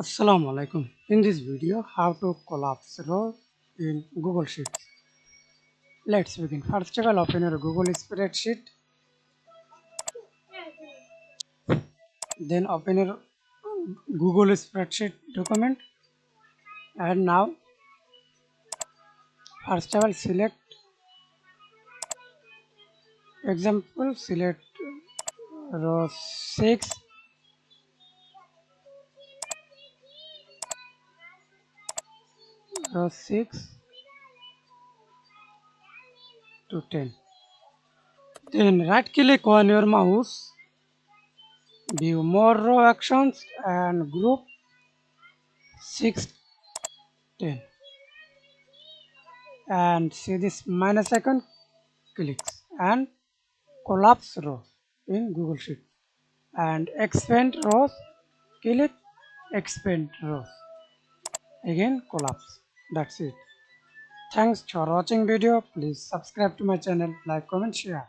Assalamu Walaikum. In this video, how to collapse row in Google Sheets. Let's begin. First of all, open your Google spreadsheet. Then open your Google spreadsheet document. And now, first of all, select example. Select row 6. Row 6 to 10. Then right click on your mouse, view more row actions and group 6, 10. And see this minus icon, clicks and collapse row in Google Sheet. And expand rows, click expand rows. Again collapse. That's it. Thanks for watching video. Please subscribe to my channel, like, comment, share.